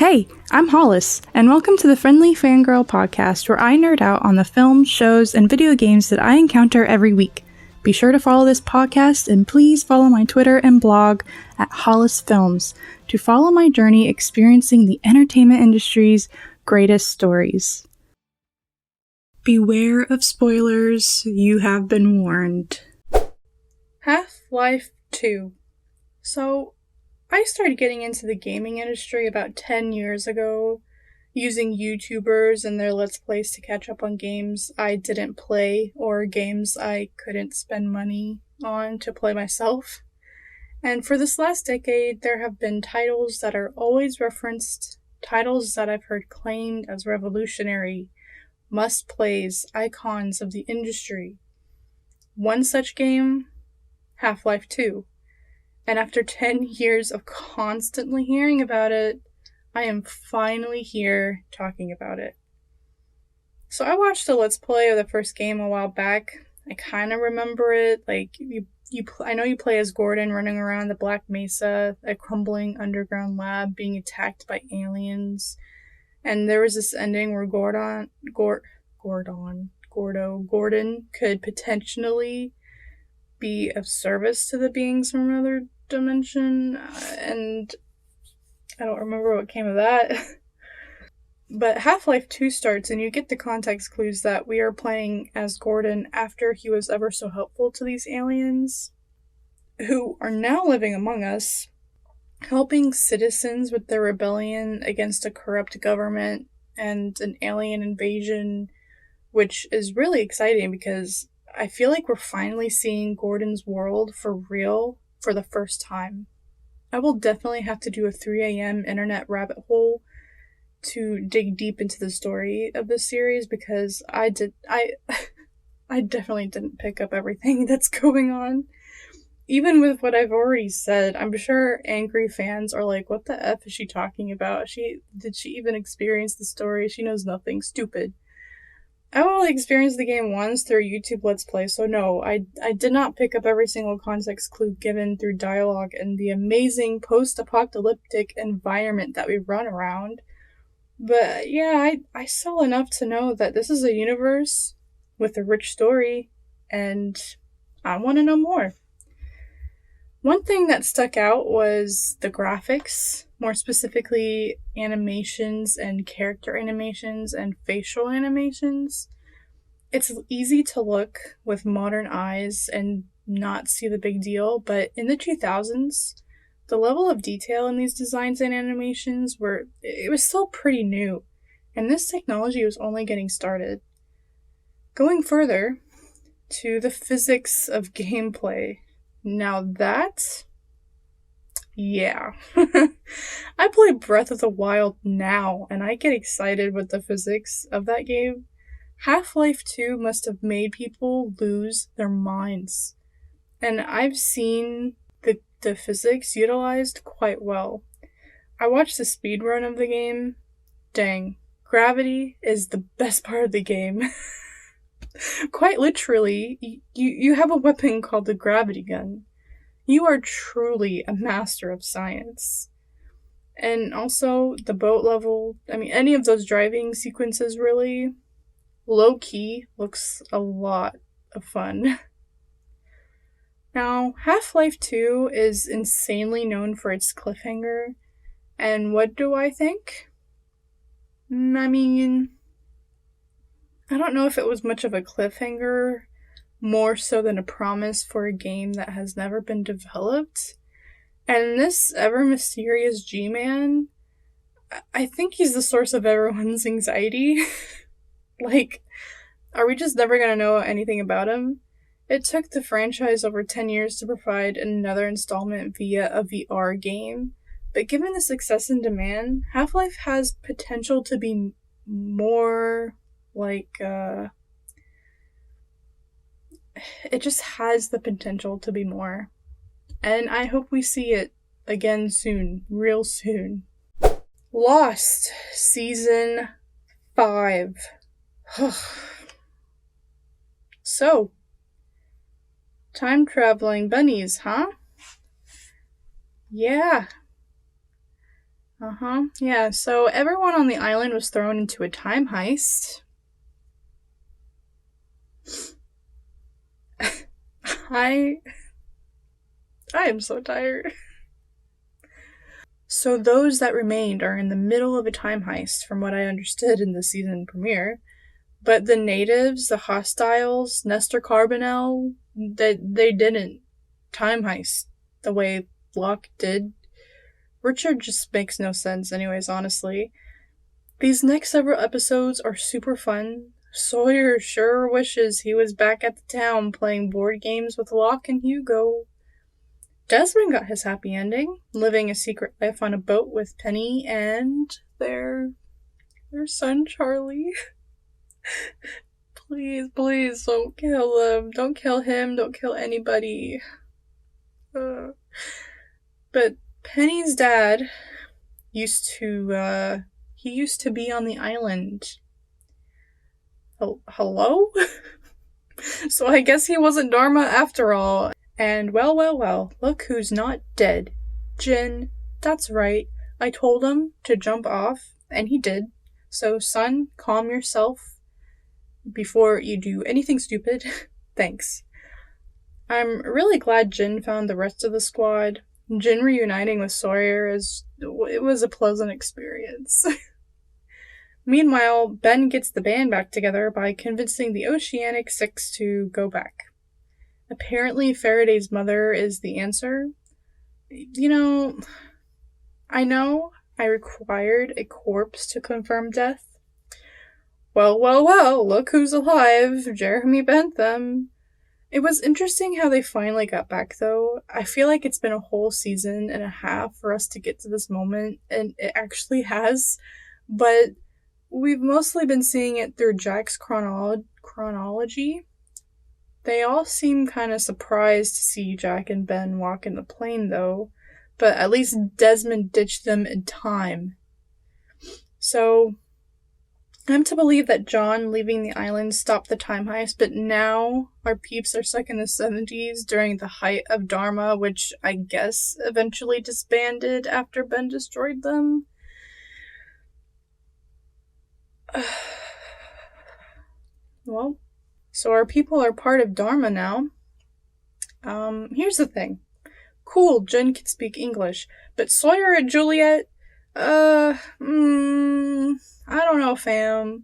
Hey, I'm Hollis, and welcome to the Friendly Fangirl podcast, where I nerd out on the films, shows, and video games that I encounter every week. Be sure to follow this podcast, and please follow my Twitter and blog at Hollis Films to follow my journey experiencing the entertainment industry's greatest stories. Beware of spoilers, you have been warned. Half-Life 2. So, I started getting into the gaming industry about 10 years ago, using YouTubers and their Let's Plays to catch up on games I didn't play or games I couldn't spend money on to play myself. And for this last decade, there have been titles that are always referenced, titles that I've heard claimed as revolutionary, must-plays, icons of the industry. One such game, Half-Life 2. And after 10 years of constantly hearing about it, I am finally here talking about it. So I watched a Let's Play of the first game a while back. I kind of remember it. I know you play as Gordon running around the Black Mesa, a crumbling underground lab being attacked by aliens. And there was this ending where Gordon could potentially be of service to the beings from another dimension, and I don't remember what came of that. But Half-Life 2 starts, and you get the context clues that we are playing as Gordon after he was ever so helpful to these aliens, who are now living among us, helping citizens with their rebellion against a corrupt government and an alien invasion, which is really exciting because I feel like we're finally seeing Gordon's world for real for the first time. I will definitely have to do a 3 a.m. internet rabbit hole to dig deep into the story of this series because I definitely didn't pick up everything that's going on. Even with what I've already said, I'm sure angry fans are like, what the F is she talking about? Did she even experience the story? She knows nothing. Stupid. I only experienced the game once through a YouTube Let's Play, so no, I did not pick up every single context clue given through dialogue and the amazing post-apocalyptic environment that we run around. But yeah, I saw enough to know that this is a universe with a rich story, and I want to know more. One thing that stuck out was the graphics, more specifically animations and character animations and facial animations. It's easy to look with modern eyes and not see the big deal, but in the 2000s, the level of detail in these designs and animations was still pretty new, and this technology was only getting started. Going further to the physics of gameplay. Now that, yeah. I play Breath of the Wild now, and I get excited with the physics of that game. Half-Life 2 must have made people lose their minds. And I've seen the physics utilized quite well. I watched the speedrun of the game. Dang. Gravity is the best part of the game. Quite literally, you have a weapon called the gravity gun. You are truly a master of science. And also, the boat level, any of those driving sequences really, low-key, looks a lot of fun. Now, Half-Life 2 is insanely known for its cliffhanger, and what do I think? I don't know if it was much of a cliffhanger, more so than a promise for a game that has never been developed. And this ever-mysterious G-Man, I think he's the source of everyone's anxiety. Are we just never gonna know anything about him? It took the franchise over 10 years to provide another installment via a VR game, but given the success and demand, Half-Life has potential to be more it just has the potential to be more. And I hope we see it again soon, real soon. Lost, Season 5. So, time-traveling bunnies, huh? Yeah. Yeah, so everyone on the island was thrown into a time heist. I am so tired. So those that remained are in the middle of a time heist, from what I understood in the season premiere. But the natives, the hostiles, Nestor Carbonell, they didn't time heist the way Locke did. Richard just makes no sense anyways, honestly. These next several episodes are super fun. Sawyer sure wishes he was back at the town playing board games with Locke and Hugo. Desmond got his happy ending, living a secret life on a boat with Penny and their son Charlie. Please, please, don't kill him. Don't kill him. Don't kill anybody. But Penny's dad used to be on the island. Hello? So I guess he wasn't Dharma after all. And well, look who's not dead. Jin. That's right. I told him to jump off, and he did. So, son, calm yourself before you do anything stupid. Thanks. I'm really glad Jin found the rest of the squad. Jin reuniting with Sawyer it was a pleasant experience. Meanwhile, Ben gets the band back together by convincing the Oceanic Six to go back. Apparently, Faraday's mother is the answer. I know I required a corpse to confirm death. Well, look who's alive. Jeremy Bentham. It was interesting how they finally got back, though. I feel like it's been a whole season and a half for us to get to this moment, and it actually has. But we've mostly been seeing it through Jack's chronology. They all seem kind of surprised to see Jack and Ben walk in the plane, though. But at least Desmond ditched them in time. So, I'm to believe that John leaving the island stopped the time heist, but now our peeps are stuck in the 70s during the height of Dharma, which I guess eventually disbanded after Ben destroyed them. Well, so our people are part of Dharma now. Here's the thing. Cool, Jen can speak English, but Sawyer and Juliet, I don't know, fam.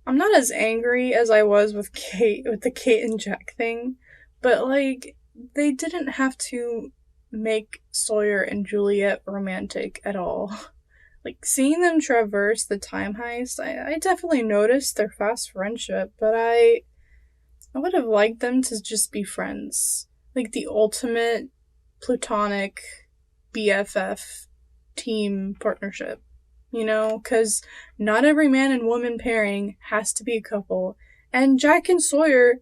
I'm not as angry as I was with the Kate and Jack thing, but, they didn't have to make Sawyer and Juliet romantic at all. Seeing them traverse the time heist, I definitely noticed their fast friendship, but I would have liked them to just be friends. The ultimate platonic BFF team partnership. Because not every man and woman pairing has to be a couple. And Jack and Sawyer,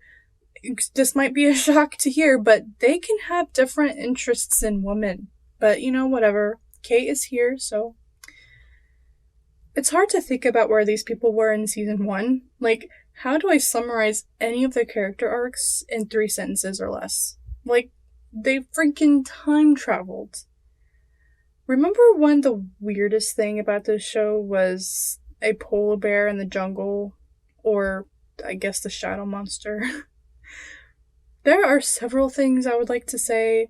this might be a shock to hear, but they can have different interests in women. But, whatever. Kate is here, so... It's hard to think about where these people were in season 1. How do I summarize any of their character arcs in 3 sentences or less? They freaking time traveled. Remember when the weirdest thing about this show was a polar bear in the jungle? Or, I guess, the shadow monster? There are several things I would like to say.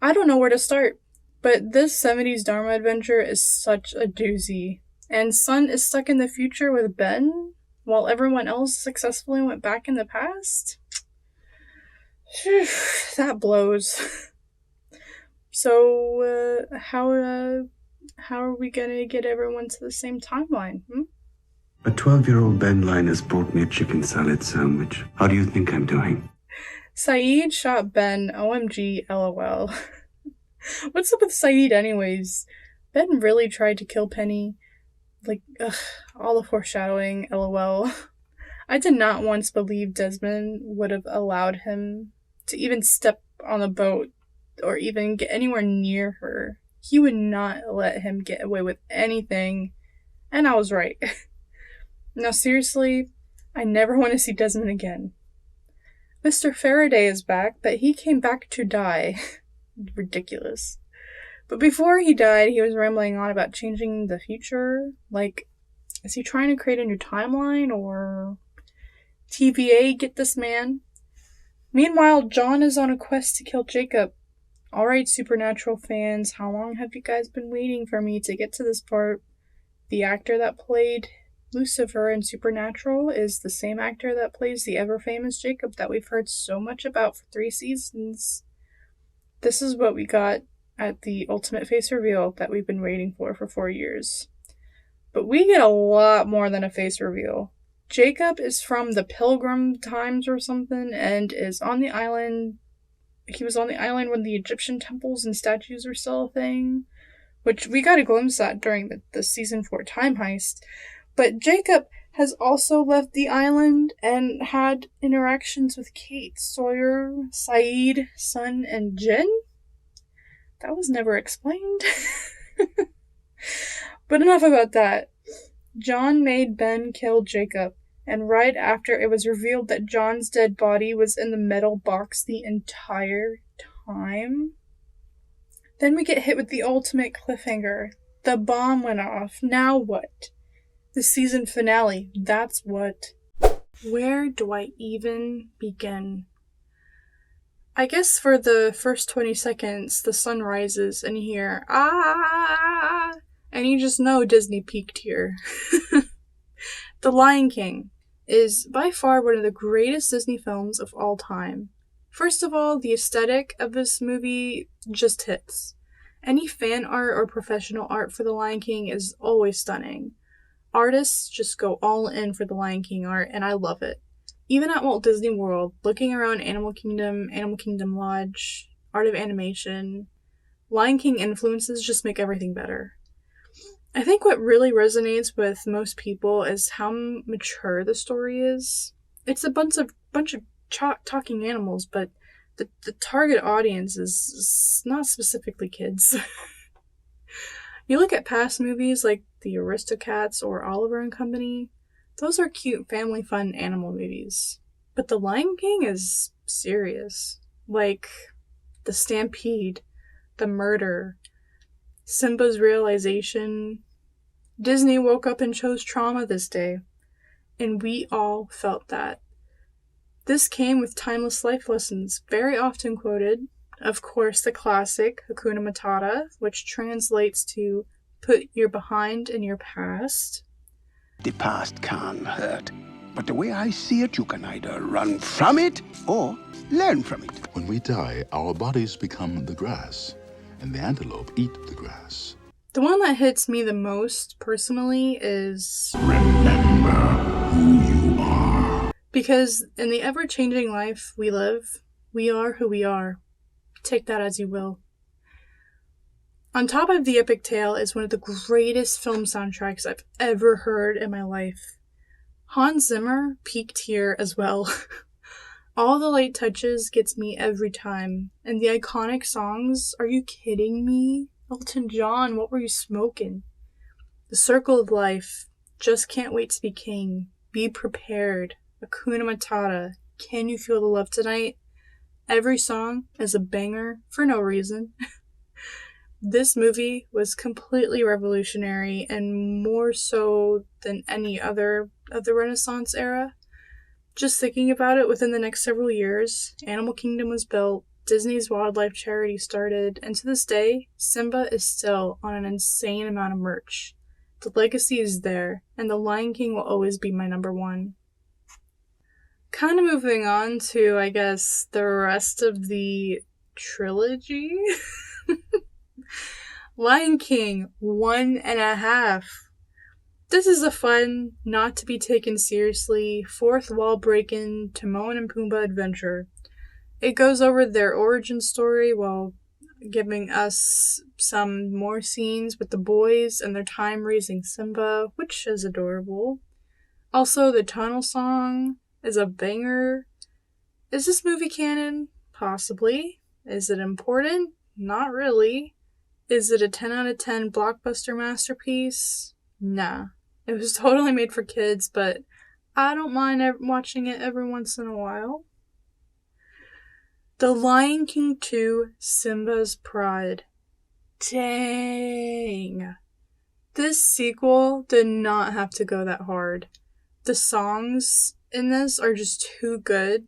I don't know where to start. But this 70s Dharma adventure is such a doozy. And Sun is stuck in the future with Ben, while everyone else successfully went back in the past? That blows. So, how are we gonna get everyone to the same timeline? A 12-year-old Ben Linus brought me a chicken salad sandwich. How do you think I'm doing? Saeed shot Ben, OMG, LOL. What's up with Saeed anyways? Ben really tried to kill Penny. All the foreshadowing, LOL. I did not once believe Desmond would have allowed him to even step on the boat or even get anywhere near her. He would not let him get away with anything, and I was right. Now seriously, I never want to see Desmond again. Mr. Faraday is back, but he came back to die. Ridiculous. But before he died, he was rambling on about changing the future. Like, is he trying to create a new timeline or TVA, get this man? Meanwhile, John is on a quest to kill Jacob. Alright, Supernatural fans, how long have you guys been waiting for me to get to this part? The actor that played Lucifer in Supernatural is the same actor that plays the ever famous Jacob that we've heard so much about for 3 seasons. This is what we got at the ultimate face reveal that we've been waiting for 4 years. But we get a lot more than a face reveal. Jacob is from the Pilgrim times or something and is on the island. He was on the island when the Egyptian temples and statues were still a thing, which we got a glimpse at during the season 4 time heist. But Jacob has also left the island and had interactions with Kate, Sawyer, Saeed, Sun, and Jin. That was never explained. But enough about that. John made Ben kill Jacob, and right after it was revealed that John's dead body was in the metal box the entire time, then we get hit with the ultimate cliffhanger. The bomb went off. Now what? The season finale. That's what. Where do I even begin? I guess for the first 20 seconds, the sun rises and you hear, ah! And you just know Disney peaked here. The Lion King is by far one of the greatest Disney films of all time. First of all, the aesthetic of this movie just hits. Any fan art or professional art for The Lion King is always stunning. Artists just go all in for The Lion King art, and I love it. Even at Walt Disney World, looking around Animal Kingdom Lodge, Art of Animation, Lion King influences just make everything better. I think what really resonates with most people is how mature the story is. It's a bunch of talking animals, but the target audience is not specifically kids. You look at past movies like The Aristocats or Oliver and Company, those are cute family fun animal movies. But The Lion King is serious. Like the stampede, the murder, Simba's realization. Disney woke up and chose trauma this day, and we all felt that. This came with timeless life lessons, very often quoted. Of course, the classic Hakuna Matata, which translates to put your behind in your past. The past can hurt, but the way I see it, you can either run from it or learn from it. When we die, our bodies become the grass, and the antelope eat the grass. The one that hits me the most, personally, is Remember who you are. Because in the ever-changing life we live, we are who we are. Take that as you will. On top of the epic tale is one of the greatest film soundtracks I've ever heard in my life. Hans Zimmer peaked here as well. All the light touches gets me every time. And the iconic songs, are you kidding me? Elton John, what were you smoking? The Circle of Life, Just Can't Wait to Be King, Be Prepared, Hakuna Matata, Can You Feel the Love Tonight? Every song is a banger for no reason. This movie was completely revolutionary and more so than any other of the Renaissance era. Just thinking about it, within the next several years, Animal Kingdom was built, Disney's wildlife charity started, and to this day, Simba is still on an insane amount of merch. The legacy is there, and The Lion King will always be my number one. Kind of moving on to, I guess, the rest of the trilogy. Lion King 1.5. This is a fun, not to be taken seriously, fourth wall breaking Timon and Pumbaa adventure. It goes over their origin story while giving us some more scenes with the boys and their time raising Simba, which is adorable. Also, the Tunnel Song is a banger. Is this movie canon? Possibly. Is it important? Not really. Is it a 10 out of 10 blockbuster masterpiece? Nah. It was totally made for kids, but I don't mind watching it every once in a while. The Lion King 2, Simba's Pride. Dang. This sequel did not have to go that hard. The songs in this are just too good,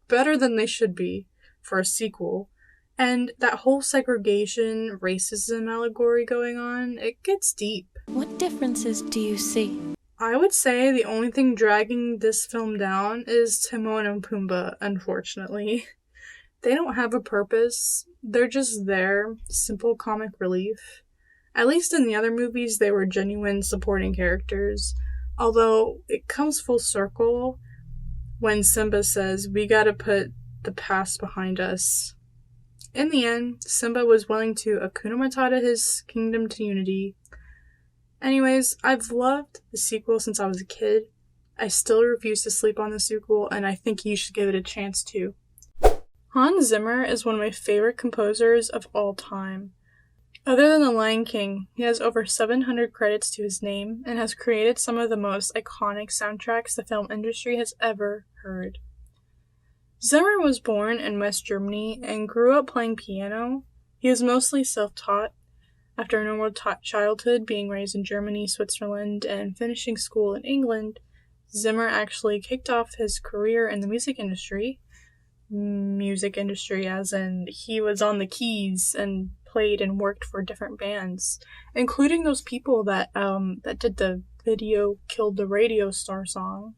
better than they should be for a sequel. And that whole segregation, racism allegory going on, it gets deep. What differences do you see? I would say the only thing dragging this film down is Timon and Pumbaa, unfortunately. They don't have a purpose. They're just there, simple comic relief. At least in the other movies, they were genuine supporting characters. Although, it comes full circle when Simba says, "We gotta put the past behind us." In the end, Simba was willing to Hakuna Matata his kingdom to unity. Anyways, I've loved the sequel since I was a kid. I still refuse to sleep on the sequel, and I think you should give it a chance too. Hans Zimmer is one of my favorite composers of all time. Other than The Lion King, he has over 700 credits to his name and has created some of the most iconic soundtracks the film industry has ever heard. Zimmer was born in West Germany and grew up playing piano. He is mostly self-taught. After a normal childhood, being raised in Germany, Switzerland, and finishing school in England, Zimmer actually kicked off his career in the music industry as in he was on the keys and played and worked for different bands, including those people that did the video Killed the Radio Star song.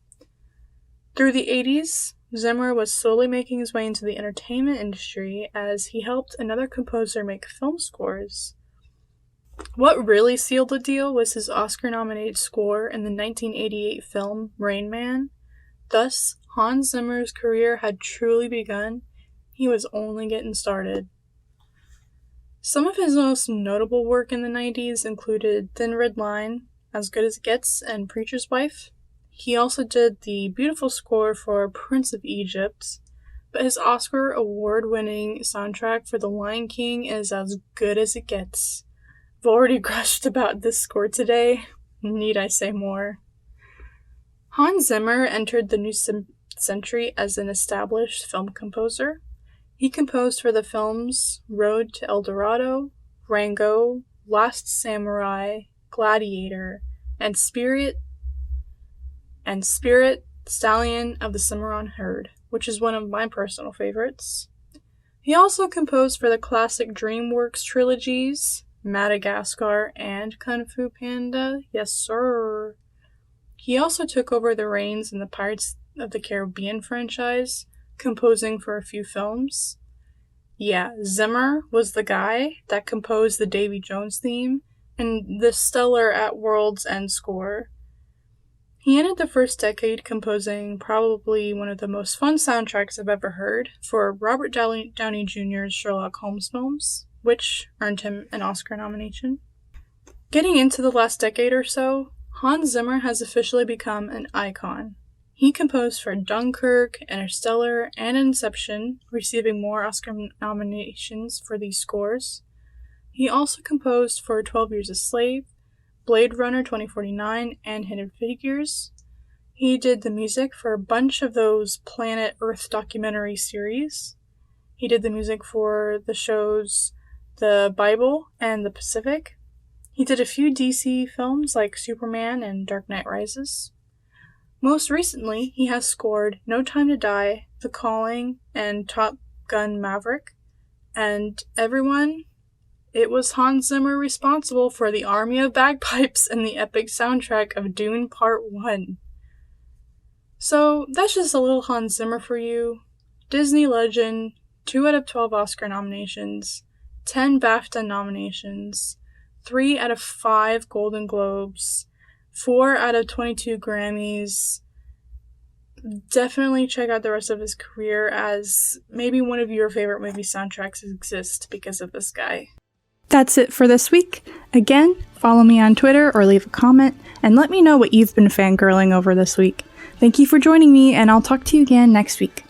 Through the 80s, Zimmer was slowly making his way into the entertainment industry as he helped another composer make film scores. What really sealed the deal was his Oscar-nominated score in the 1988 film Rain Man. Thus, Hans Zimmer's career had truly begun. He was only getting started. Some of his most notable work in the 90s included Thin Red Line, As Good as It Gets, and Preacher's Wife. He also did the beautiful score for Prince of Egypt, but his Oscar award-winning soundtrack for The Lion King is as good as it gets. I've already gushed about this score today. Need I say more? Hans Zimmer entered the new century as an established film composer. He composed for the films Road to El Dorado, Rango, Last Samurai, Gladiator, and Spirit, Stallion of the Cimarron Herd, which is one of my personal favorites. He also composed for the classic DreamWorks trilogies, Madagascar and Kung Fu Panda. Yes, sir. He also took over the reins in the Pirates of the Caribbean franchise, composing for a few films. Yeah, Zimmer was the guy that composed the Davy Jones theme and the stellar At World's End score. He ended the first decade composing probably one of the most fun soundtracks I've ever heard for Robert Downey Jr.'s Sherlock Holmes films, which earned him an Oscar nomination. Getting into the last decade or so, Hans Zimmer has officially become an icon. He composed for Dunkirk, Interstellar, and Inception, receiving more Oscar nominations for these scores. He also composed for 12 Years a Slave, Blade Runner 2049, and Hidden Figures. He did the music for a bunch of those Planet Earth documentary series. He did the music for the shows The Bible and The Pacific. He did a few DC films like Superman and Dark Knight Rises. Most recently, he has scored No Time to Die, The Calling, and Top Gun Maverick. And everyone, it was Hans Zimmer responsible for the Army of Bagpipes and the epic soundtrack of Dune Part 1. So, that's just a little Hans Zimmer for you. Disney legend, 2 out of 12 Oscar nominations, 10 BAFTA nominations, 3 out of 5 Golden Globes, 4 out of 22 Grammys. Definitely check out the rest of his career, as maybe one of your favorite movie soundtracks exist because of this guy. That's it for this week. Again, follow me on Twitter or leave a comment, and let me know what you've been fangirling over this week. Thank you for joining me, and I'll talk to you again next week.